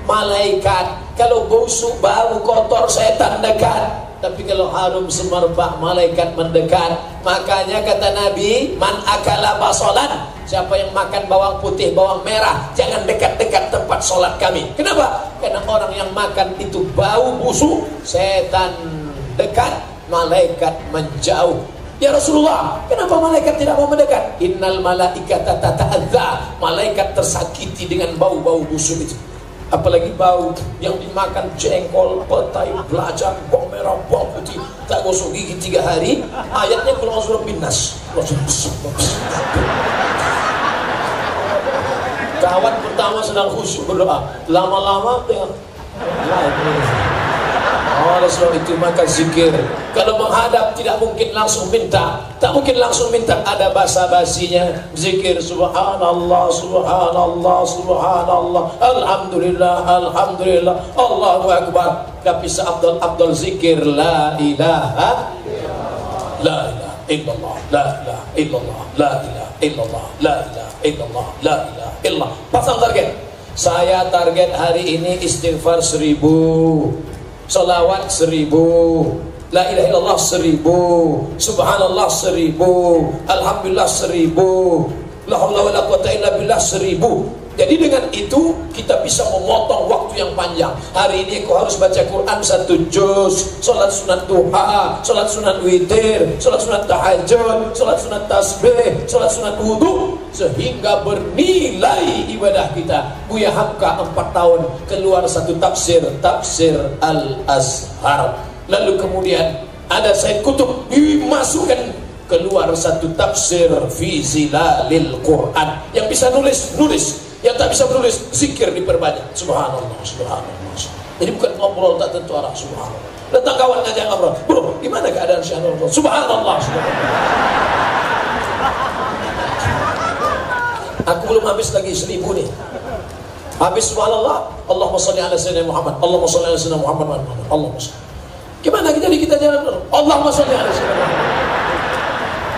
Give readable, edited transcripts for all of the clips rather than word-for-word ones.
malaikat. Kalau busuk, bau, kotor, setan dekat. Tapi kalau harum semerbak, malaikat mendekat. Makanya kata Nabi, man akala basolan, siapa yang makan bawang putih, bawang merah, jangan dekat-dekat tempat sholat kami. Kenapa? Karena orang yang makan itu bau busuk, setan dekat, malaikat menjauh. Ya Rasulullah, kenapa malaikat tidak mau mendekat? Innal malaikata tata'adza, malaikat tersakiti dengan bau-bau busuk itu. Apalagi bau yang dimakan jengkol, petai, belacan, bawang merah, bawang putih, tak gosok gigi 3 hari. Ayatnya kalau surah Bin-Nas. Kawan pertama sedang khusyuk berdoa, lama-lama tengok oleh sebab itu maka zikir. Kalau menghadap tidak mungkin langsung minta, tak mungkin langsung minta, ada basa-basinya. Zikir subhanallah, subhanallah, subhanallah, alhamdulillah, alhamdulillah, Allahu akbar. Tapi seabdal zikir la ilaha illallah, la ilaha illallah, la ilaha illallah, la ilaha illallah, la ilaha illallah. Pasang target. Saya target hari ini istighfar 1000, salawat 1000, la ilaha illallah 1000, subhanallah 1000, alhamdulillah 1000, la haula wala quwata illa billah 1000. Jadi dengan itu kita bisa memotong waktu yang panjang. Hari ini kau harus baca Quran 1 juz, salat sunat duha, salat sunat witir, salat sunat tahajud, salat sunat tasbih, salat sunat wudu, sehingga bernilai ibadah kita. Buya Hamka 4 tahun keluar satu tafsir Al-Azhar. Lalu kemudian ada Said Kutub dimasukkan keluar satu tafsir fi zilalil Quran. Yang bisa nulis, yang tak bisa menulis, zikir diperbanyak. Subhanallah, subhanallah. Jadi bukan ngobrol tak tentu arah. Subhanallah. Datang kawan ngajak ngobrol, bro, gimana keadaan Syekh Nur? Subhanallah, subhanallah. Aku belum habis lagi 1000 nih. Habis subhanallah, Allahumma sholli ala sayyidina Muhammad, Allahumma sholli ala sayyidina Muhammad, Allahumma sholli. Gimana kita jalan dulu? Allahumma sholli ala sayyidina Muhammad.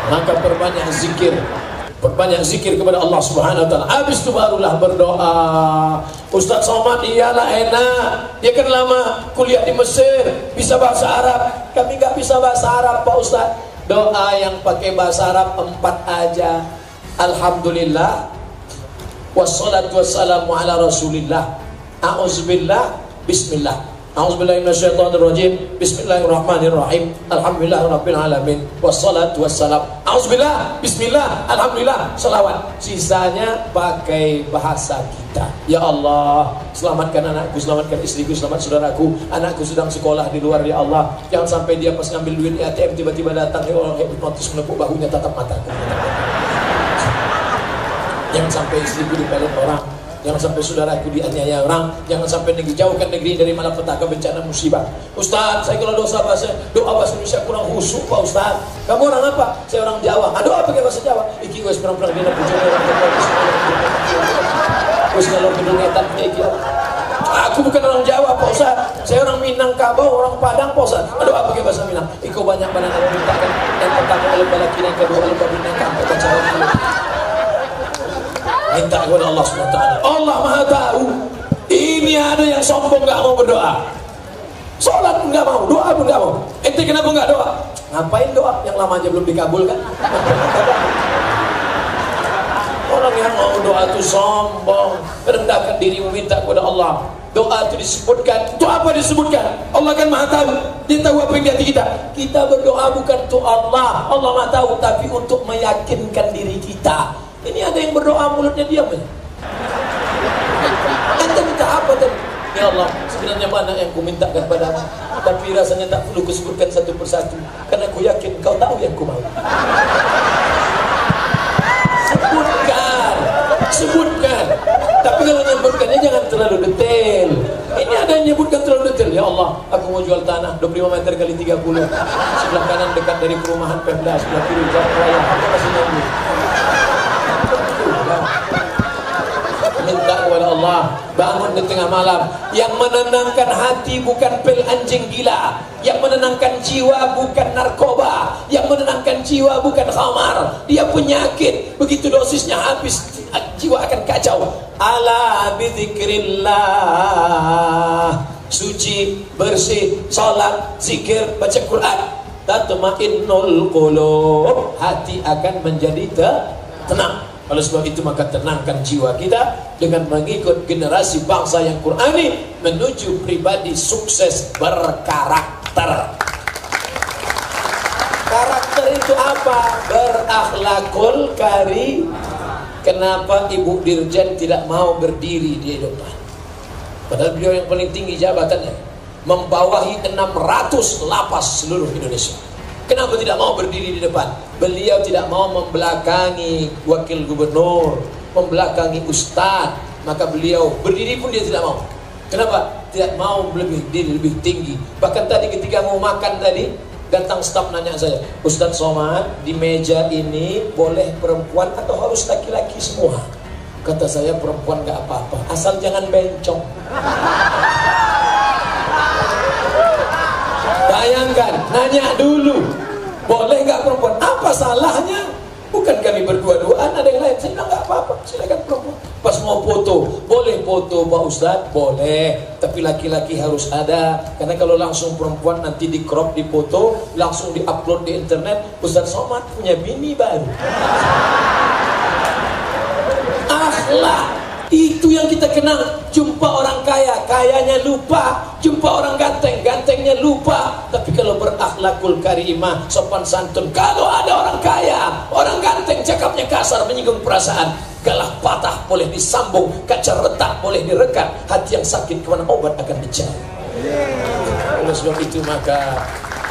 Maka perbanyak zikir. Perbanyak zikir kepada Allah Subhanahu wa taala. Habis itu barulah berdoa. Ustaz Somad iyalah enak. Dia kan lama kuliah di Mesir, bisa bahasa Arab. Kami enggak bisa bahasa Arab, Pak Ustaz. Doa yang pakai bahasa Arab 4 aja. Alhamdulillah. Wassalatu wassalamu ala Rasulillah. A'udzubillah, bismillah. A'udzubillahi minasyaitonirrajim. Bismillahirrahmanirrahim. Alhamdulillahirabbil alamin. Wassalatu wassalam. A'udzubillah, bismillah, alhamdulillah, salawat. Sisanya pakai bahasa kita. Ya Allah, selamatkan anakku, selamatkan istriku, selamat saudaraku. Anakku sedang sekolah di luar, ya Allah. Jangan sampai dia pas ngambil duit ATM tiba-tiba datang ya Allah, hipnotis menepuk bahunya, tatap mataku. Jangan sampai istriku dipelet orang. Jangan sampai saudaraku dianiaya orang. Jangan sampai jauhkan negeri dari malapetaka bencana musibah. Ustaz, saya kalau doa bahasa Indonesia kurang khusyuk, Pak Ustaz. Kamu orang apa? Saya orang Jawa. Doa pakai bahasa Jawa. Iki gue perang-perang dina pujian orang terus kalau gedung etan iki. Aku bukan orang Jawa, Pak Ustaz. Saya orang Minangkabau, orang Padang, Pak Ustaz. Doa pakai bahasa Minang. Iko banyak banget yang mintakan. Yang pertama alim balaki, yang kedua alim babina kampung baca dulu. Minta kepada Allah SWT. Allah Maha tahu. Ini ada yang sombong gak mau berdoa. Sholat pun gak mau, doa pun gak mau. Ente kenapa gak doa? Ngapain doa? Yang lama aja belum dikabulkan. Orang yang mau doa itu sombong, rendahkan diri meminta kepada Allah. Doa itu disebutkan. Itu apa disebutkan? Allah kan Maha tahu. Dia tahu apa yang di hati kita. Kita berdoa bukan untuk Allah. Allah Maha tahu, tapi untuk meyakinkan diri kita. Ini ada yang berdoa mulutnya diam aja. Anda minta apa tadi? Ya Allah, sebenarnya banyak yang ku mintakan padamu, tapi rasanya tak perlu kusebutkan satu persatu, karena ku yakin kau tahu yang ku mau. Sebutkan. Tapi kalau nyebutkannya jangan terlalu detail. Ini ada yang nyebutkan terlalu detail. Ya Allah, aku mau jual tanah 25 meter kali 30. Sebelah kanan dekat dari perumahan Pemda, sebelah kiri jalan raya. Apa masih nyambung? Minta kepada Allah, bangun di tengah malam. Yang menenangkan hati bukan pil anjing gila. Yang menenangkan jiwa bukan narkoba. Yang menenangkan jiwa bukan khamar. Dia penyakit. Begitu dosisnya habis, jiwa akan kacau. Ala bidzikrillah, suci, bersih, salat, zikir, baca Quran, tatma'innul qulub, hati akan menjadi tenang. Oleh sebab itu maka tenangkan jiwa kita dengan mengikut generasi bangsa yang Qurani menuju pribadi sukses berkarakter. Karakter itu apa? Berakhlakul karim. Kenapa Ibu Dirjen tidak mau berdiri di depan? Padahal beliau yang paling tinggi jabatannya, membawahi 600 lapas seluruh Indonesia. Kenapa tidak mau berdiri di depan? Beliau tidak mau membelakangi wakil gubernur, membelakangi ustadz. Maka beliau berdiri pun dia tidak mau. Kenapa? Tidak mau lebih tinggi. Bahkan tadi ketika mau makan tadi, datang staf nanya saya, Ustadz Somad, di meja ini boleh perempuan atau harus laki-laki semua? Kata saya, perempuan gak apa-apa, asal jangan bencong. Bayangkan, nanya dulu, boleh gak perempuan? Apa salahnya? Bukan kami berdua-duaan, ada yang lain. Saya bilang gak apa-apa, silakan perempuan. Pas mau foto, boleh foto Pak Ustadz? Boleh, tapi laki-laki harus ada. Karena kalau langsung perempuan nanti di crop, di foto, langsung di upload di internet, Ustadz Somad punya bini baru. Akhlak itu yang kita kenal. Jumpa orang kaya, kayanya lupa. Jumpa orang ganteng, gantengnya lupa. Tapi kalau berakhlakul karimah, sopan santun, kalau ada orang kaya, orang ganteng, cakapnya kasar, menyinggung perasaan, galah patah boleh disambung, kaca retak boleh direkat, hati yang sakit kemana obat akan dicari. Oleh sebab itu maka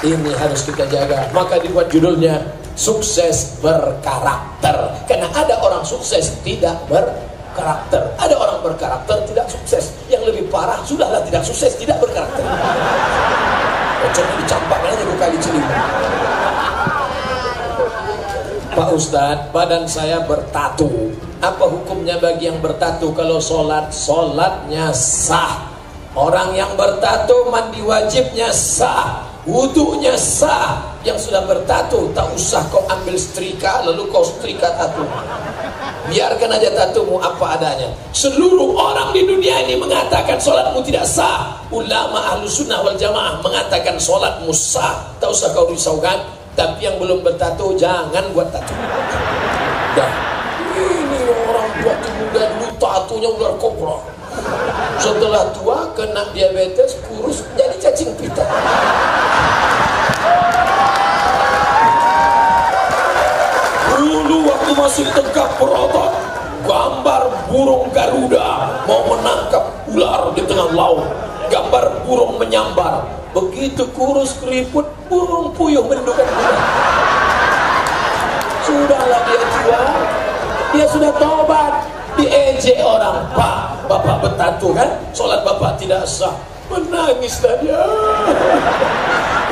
ini harus kita jaga. Maka dibuat judulnya sukses berkarakter. Karena ada orang sukses tidak berkarakter, ada orang berkarakter tidak sukses. Yang lebih parah, sudahlah tidak sukses, tidak berkarakter. Coba dicampakkan aja ke kali Ciliwung. Pak Ustadz, badan saya bertatu. Apa hukumnya bagi yang bertatu? Kalau sholat, sholatnya sah. Orang yang bertatu, mandi wajibnya sah, wudunya sah. Yang sudah bertatu, tak usah kau ambil setrika lalu kau setrika tatu. Biarkan aja tatumu apa adanya. Seluruh orang di dunia ini mengatakan sholatmu tidak sah. Ulama ahlu sunnah wal jamaah mengatakan sholatmu sah. Tak usah kau risaukan. Tapi yang belum bertato jangan buat tato. Dah, ini orang batu muda dulu tatonya ular kobra. Setelah tua kena diabetes, kurus jadi cacing pita. Dulu waktu masih tegak berotot, gambar burung Garuda mau menangkap ular di tengah laut, gambar burung menyambar. Begitu kurus keriput, burung puyuh mendukan ular. Sudahlah dia tua, dia sudah tobat, diejek orang. Pak, bapak bertatu kan, sholat bapak tidak sah. Menangis tadi.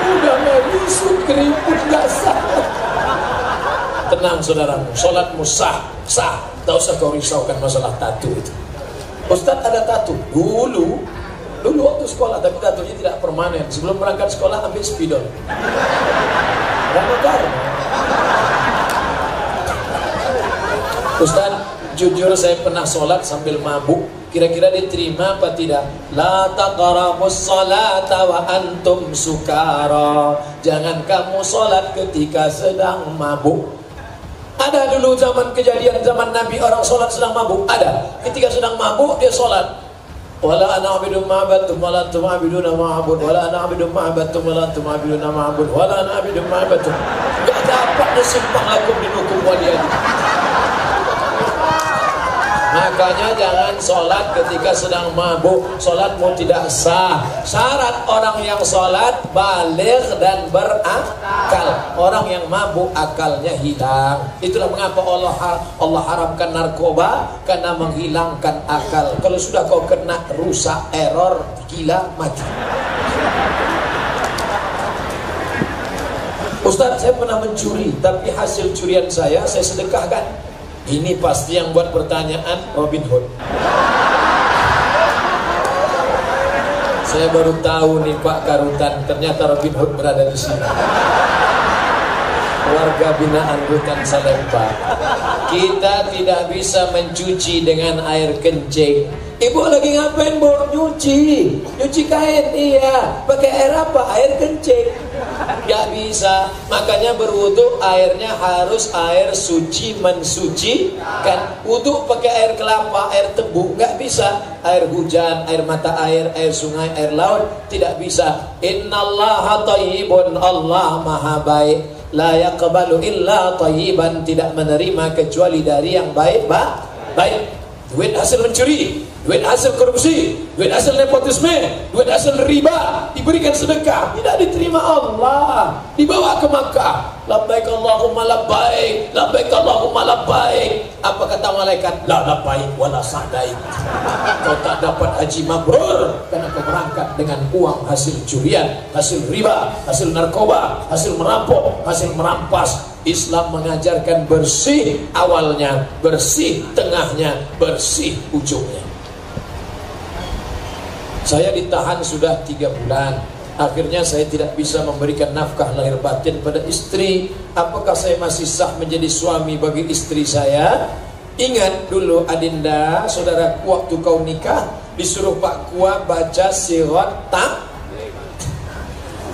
Udah merisut, keriput gak sah. Tenang saudaramu, sholatmu sah, sah. Tak usah kau risaukan masalah tatu itu. Ustadz ada tatu dulu waktu sekolah, tapi tatunya tidak permanen. Sebelum berangkat sekolah ambil spidol. Ramadan. Ustadz, jujur saya pernah sholat sambil mabuk. Kira-kira diterima apa tidak? La taqrabus salata wa antum sukara. Jangan kamu sholat ketika sedang mabuk. Ada dulu zaman kejadian zaman Nabi orang sholat sedang mabuk. Ada. Ketika sedang mabuk dia sholat. Wala ana abidu ma'abatum wala antum abiduna ma'abud. Wala ana abidu ma'abatum wala antum abiduna ma'abud. Wala ana abidu ma'abatum. Gak dapat disimpang lakum dinukum waliyadi. Makanya jangan sholat ketika sedang mabuk. Sholatmu tidak sah. Syarat orang yang sholat baligh dan berakal. Orang yang mabuk akalnya hilang. Itulah mengapa Allah haramkan narkoba, karena menghilangkan akal. Kalau sudah kau kena rusak, error, gila, mati. Ustadz, saya pernah mencuri, tapi hasil curian saya sedekahkan. Ini pasti yang buat pertanyaan Robin Hood. Saya baru tahu nih Pak Karutan, ternyata Robin Hood berada di sini. Warga binaan Rutan Salemba. Kita tidak bisa mencuci dengan air kencing. Ibu lagi ngapain, Bu? Nyuci kain. Iya. Pakai air apa? Air kencing. Gak bisa. Makanya berwudu airnya harus air suci, mensucikan. Wudu pakai air kelapa, air tebu, gak bisa. Air hujan, air mata air sungai, air laut, tidak bisa. Innallaha thayyibun, Allah maha baik. La yaqbalu illa thayyiban, tidak menerima kecuali dari yang baik. Duit hasil mencuri, duit hasil korupsi, duit hasil nepotisme, duit hasil riba diberikan sedekah, tidak diterima Allah. Dibawa ke Makkah, labbaik Allahumma labbaik, labbaik Allahumma labbaik. Apa kata malaikat? La labbaik wala sa'daik. Kau tak dapat haji mabrur karena kau berangkat dengan uang hasil curian, hasil riba, hasil narkoba, hasil merampok, hasil merampas. Islam mengajarkan bersih awalnya, bersih tengahnya, bersih ujungnya. Saya ditahan sudah 3 bulan. Akhirnya saya tidak bisa memberikan nafkah lahir batin pada istri. Apakah saya masih sah menjadi suami bagi istri saya? Ingat dulu Adinda, saudaraku, waktu kau nikah disuruh Pak Kua baca sirat tak.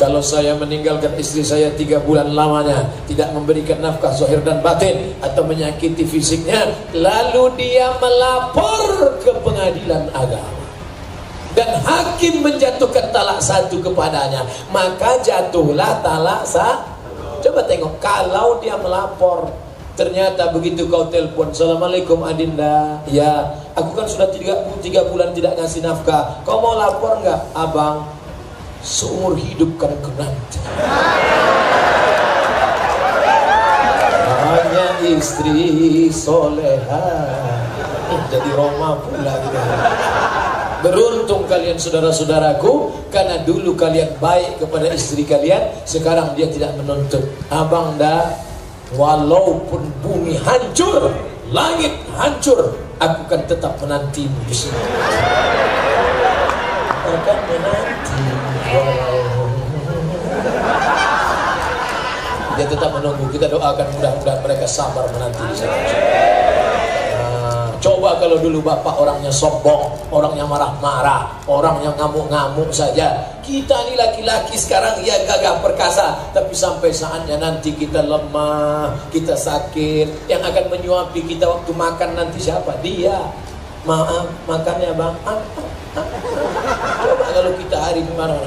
Kalau saya meninggalkan istri saya 3 bulan lamanya, tidak memberikan nafkah zahir dan batin, atau menyakiti fisiknya, lalu dia melapor ke pengadilan agama dan hakim menjatuhkan talak 1 kepadanya, maka jatuhlah talak 1. Coba tengok, kalau dia melapor, ternyata begitu kau telepon, Assalamualaikum Adinda, ya aku kan sudah 3 bulan tidak ngasih nafkah, kau mau lapor nggak? Abang, seumur hidup kan ku nanti hanya istri soleha. Jadi Roma pula gitu. Beruntung kalian saudara-saudaraku, karena dulu kalian baik kepada istri kalian, sekarang dia tidak menuntut. Abang dah, walaupun bumi hancur, langit hancur, aku kan tetap menantimu di sini. Akan menanti. Dia tetap menunggu. Kita doakan mudah-mudahan mereka sabar menanti di sana. Coba kalau dulu bapak orangnya sombong, orangnya marah-marah, orangnya ngamuk-ngamuk saja. Kita ini laki-laki sekarang ya gagah perkasa, tapi sampai saatnya nanti kita lemah, kita sakit. Yang akan menyuapi kita waktu makan nanti siapa? Dia. Maaf, makannya bang. Coba kalau kita hari ini makan.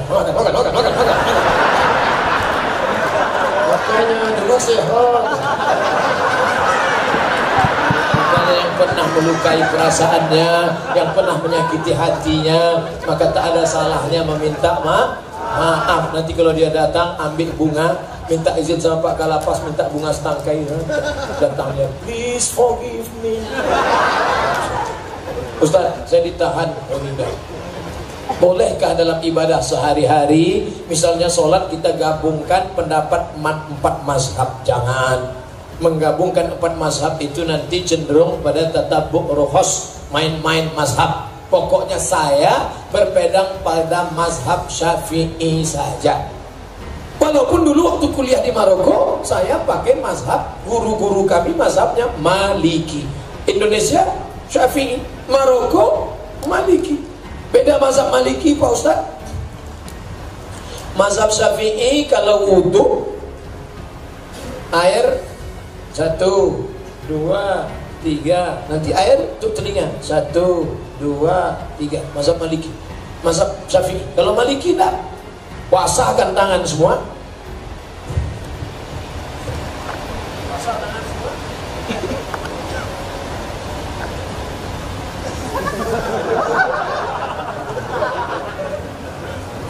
Makanya dulu sehat. Makanya yang pernah melukai perasaannya, yang pernah menyakiti hatinya, maka tak ada salahnya meminta maaf. Nanti kalau dia datang, ambil bunga, minta izin sama Pak Kalapas, minta bunga setangkai. Datangnya, please forgive me. Ustaz, saya ditahan. Bolehkah dalam ibadah sehari-hari, misalnya sholat, kita gabungkan pendapat 4 mazhab? Jangan. Menggabungkan 4 mazhab itu nanti cenderung pada tatabuk ruhos, main-main mazhab. Pokoknya saya berpegang pada mazhab Syafi'i saja. Walaupun dulu waktu kuliah di Maroko, saya pakai mazhab, guru-guru kami mazhabnya Maliki. Indonesia Syafi'i, Maroko Maliki. Beda mazhab Maliki Pak Ustaz. Mazhab Syafi'i kalau wudu, air 1, 2, 3, nanti air untuk telinga 1, 2, 3. Mazhab Maliki. Mazhab Syafi'i. Kalau Maliki enggak, basahkan tangan semua. Basah tangan semua.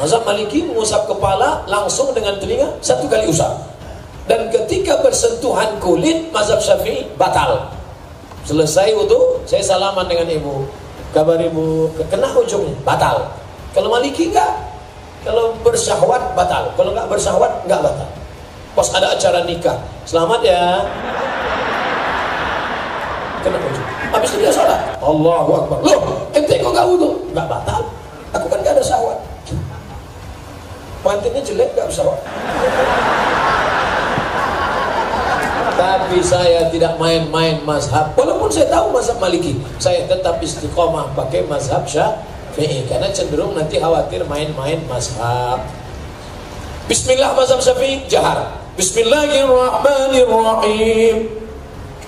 Mazhab Maliki mengusap kepala langsung dengan telinga 1 kali usap. Dan ketika bersentuhan kulit, mazhab Syafi'i batal. Selesai wudu, saya salaman dengan ibu. Kabar ibu, kena ujungnya, batal. Kalau Maliki enggak. Kalau bersyahwat batal. Kalau enggak bersyahwat enggak batal. Pas ada acara nikah, selamat ya. Kena ujung. Habis itu dia sholat. Allahu Akbar. Loh, ente kok enggak wudu? Enggak batal. Aku kan enggak ada syahwat. Mantinnya jelek, gak usah. Tapi saya tidak main-main mazhab. Walaupun saya tahu mazhab Maliki, saya tetap istiqomah pakai mazhab Syafi'i, karena cenderung nanti khawatir main-main mazhab. Bismillah mazhab Syafi'i jahar. Bismillahirrahmanirrahim.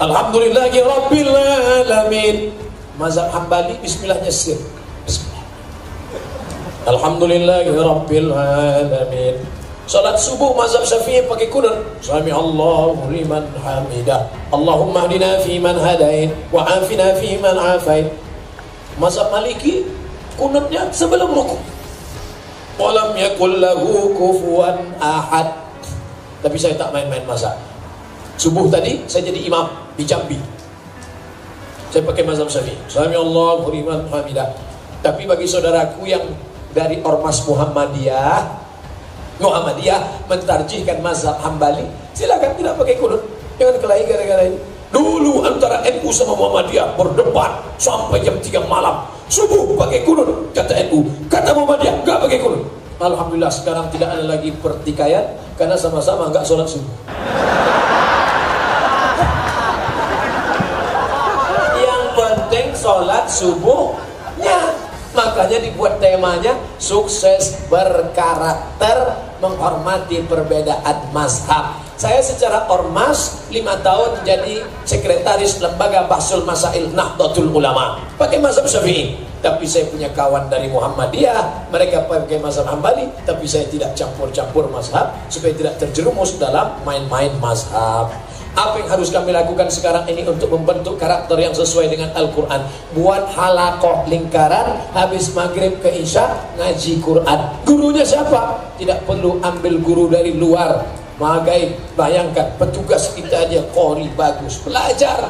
Alhamdulillahi rabbil alamin. Mazhab Hambali bismillahnya sir. Bismillah. Alhamdulillahi rabbil alamin. Salat subuh mazhab Syafi'i pakai kunut. Sami Allahu liman hamidah. Allahumma hdina fi man hadait wa afina fi man afait. Mazhab Maliki kunutnya sebelum rukuk. Walam yakul lahu kufuwan ahad. Tapi saya tak main-main mazhab. Subuh tadi saya jadi imam di Jambi. Saya pakai mazhab Syafi'i. Sami Allahu liman hamidah. Tapi bagi saudaraku yang dari Ormas Muhammadiyah mentarjihkan mazhab Hambali, silakan tidak pakai kunut. Jangan kelahi gara-gara ini. Dulu antara NU sama Muhammadiyah berdebat sampai jam 3 malam. Subuh pakai kunut, kata NU, kata Muhammadiyah enggak pakai kunut. Alhamdulillah sekarang tidak ada lagi pertikaian karena sama-sama enggak sholat subuh. Yang penting sholat subuhnya. Makanya dibuat temanya sukses berkarakter, menghormati perbedaan mazhab. Saya secara ormas 5 tahun jadi sekretaris lembaga Bahsul Masail Nahdlatul Ulama pakai mazhab Syafi'i. Tapi saya punya kawan dari Muhammadiyah, mereka pakai mazhab Hambali, tapi saya tidak campur-campur mazhab supaya tidak terjerumus dalam main-main mazhab. Apa yang harus kami lakukan sekarang ini untuk membentuk karakter yang sesuai dengan Al-Quran? Buat halakoh lingkaran, habis maghrib ke isya ngaji Quran. Gurunya siapa? Tidak perlu ambil guru dari luar. Magai, bayangkan petugas kita aja qori bagus. Belajar.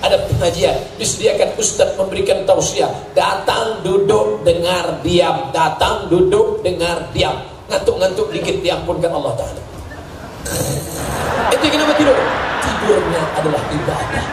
Ada pengajian, disediakan ustaz memberikan tausiah. Datang, duduk, dengar, diam. Datang, duduk, dengar, diam. Ngantuk-ngantuk dikit diampunkan Allah Ta'ala. Itu kenapa tidur? Tidurnya adalah ibadah.